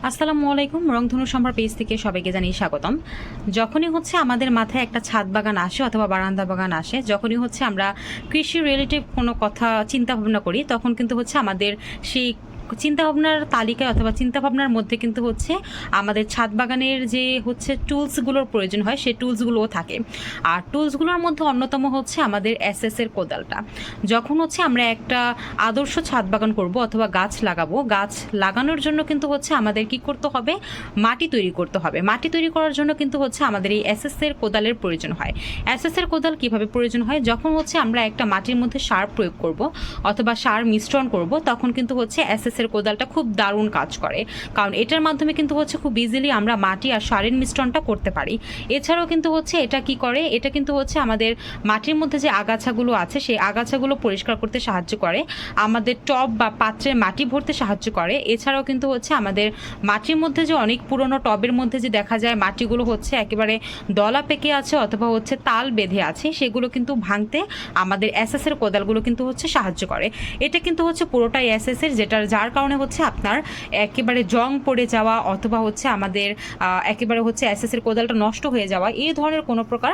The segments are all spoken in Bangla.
আসসালামু আলাইকুম। রংধনু সম্ভার পেজ থেকে সবাইকে জানিয়ে স্বাগতম। যখনই হচ্ছে আমাদের মাথায় একটা ছাদ বাগান আসে অথবা বারান্দা বাগান আসে, যখনই হচ্ছে আমরা কৃষি রিলেটিভ কোনো কথা চিন্তা ভাবনা করি, তখন কিন্তু হচ্ছে আমাদের সেই চিন্তাভাবনার তালিকায় অথবা চিন্তাভাবনার মধ্যে কিন্তু হচ্ছে আমাদের ছাদ বাগানের যে হচ্ছে টুলসগুলোর প্রয়োজন হয়, সেই টুলসগুলোও থাকে। আর টুলসগুলোর মধ্যে অন্যতম হচ্ছে আমাদের এসএসের কোদালটা। যখন হচ্ছে আমরা একটা আদর্শ ছাদ বাগান করব অথবা গাছ লাগাবো, গাছ লাগানোর জন্য কিন্তু হচ্ছে আমাদের কি করতে হবে, মাটি তৈরি করতে হবে। মাটি তৈরি করার জন্য কিন্তু হচ্ছে আমাদের এই এসএসের কোদালের প্রয়োজন হয়। এসএসের কোদাল কিভাবে প্রয়োজন হয়, যখন হচ্ছে আমরা একটা মাটির মধ্যে সার প্রয়োগ করব অথবা সার মিশ্রণ করব, তখন কিন্তু হচ্ছে এসএসের কোদালটা খুব দারুণ কাজ করে। কারণ এটার মাধ্যমে কিন্তু হচ্ছে খুব ইজিলি আমরা মাটি আর সারের মিশ্রণটা করতে পারি। এছাড়াও কিন্তু হচ্ছে এটা কি করে, এটা কিন্তু হচ্ছে আমাদের মাটির মধ্যে যে আগাছাগুলো আছে সেই আগাছাগুলো পরিষ্কার করতে সাহায্য করে, আমাদের টব বা পাত্রে মাটি ভরতে সাহায্য করে। এছাড়াও কিন্তু হচ্ছে আমাদের মাটির মধ্যে যে অনেক পুরনো টবের মধ্যে যে দেখা যায় মাটিগুলো হচ্ছে একেবারে দলা পেকে আছে অথবা হচ্ছে তাল বেঁধে আছে, সেগুলো কিন্তু ভাঙতে আমাদের এসএসের কোদালগুলো কিন্তু হচ্ছে সাহায্য করে। এটা কিন্তু হচ্ছে পুরোটাই এসএসের, যার কারণে হচ্ছে আপনার একেবারে জং পড়ে যাওয়া অথবা হচ্ছে আমাদের একেবারে হচ্ছে এসএসের কোদালটা নষ্ট হয়ে যাওয়া, এই ধরনের কোনো প্রকার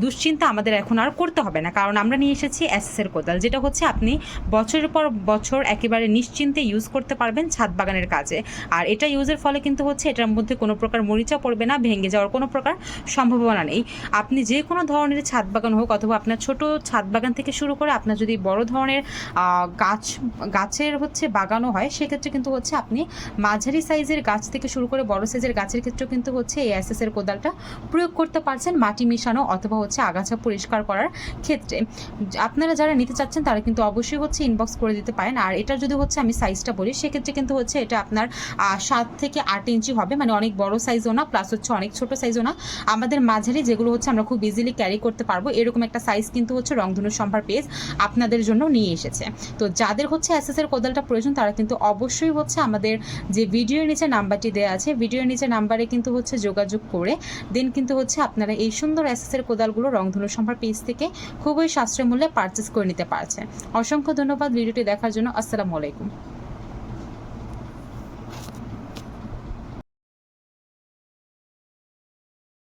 দুশ্চিন্তা আমাদের এখন আর করতে হবে না। কারণ আমরা নিয়ে এসেছি এসএসের কোদাল, যেটা হচ্ছে আপনি বছরের পর বছর একেবারে নিশ্চিন্তে ইউজ করতে পারবেন ছাদ বাগানের কাজে। আর এটা ইউজের ফলে কিন্তু হচ্ছে এটার মধ্যে কোনো প্রকার মরিচা পড়বে না, ভেঙে যাওয়ার কোনো প্রকার সম্ভাবনা নেই। আপনি যে কোনো ধরনের ছাদ বাগান হোক অথবা আপনার ছোট ছাদ বাগান থেকে শুরু করে আপনার যদি বড় ধরনের গাছের হচ্ছে বাগানও হয়, সেক্ষেত্রে কিন্তু হচ্ছে আপনি মাঝারি সাইজের গাছ থেকে শুরু করে বড় সাইজের গাছের ক্ষেত্রেও কিন্তু হচ্ছে এই এসএসের কোদালটা প্রয়োগ করতে পারছেন মাটি মিশানো অথবা হচ্ছে আগাছা পরিষ্কার করার ক্ষেত্রে। আপনারা যারা নিতে চাচ্ছেন তারা কিন্তু অবশ্যই হচ্ছে ইনবক্স করে দিতে পারেন। আর এটার যদি হচ্ছে আমি সাইজটা বলি, সেক্ষেত্রে কিন্তু হচ্ছে এটা আপনার 7 থেকে 8 ইঞ্চি হবে, মানে অনেক বড় সাইজও না প্লাস হচ্ছে অনেক ছোট সাইজও না, আমাদের মাঝারি যেগুলো হচ্ছে আমরা খুব ইজিলি ক্যারি করতে পারবো, এরকম একটা সাইজ কিন্তু হচ্ছে রংধনু সম্ভার পেজ আপনাদের জন্য নিয়ে এসেছে। তো যাদের হচ্ছে এসএসের কোদালটা প্রয়োজন তারা কিন্তু অবশ্যই হচ্ছে আমাদের যে ভিডিওর নিচে নাম্বারটি দেওয়া আছে, ভিডিওর নিচে নাম্বারে কিন্তু হচ্ছে যোগাযোগ করে দেন কিন্তু হচ্ছে আপনারা এই সুন্দর এসএসের কোদালগুলো রংধনু সম্ভার পেজ থেকে খুবই সাশ্রয় মূল্যে পারচেস করে নিতে পারছেন। অসংখ্য ধন্যবাদ ভিডিওটি দেখার জন্য। আসসালামু আলাইকুম।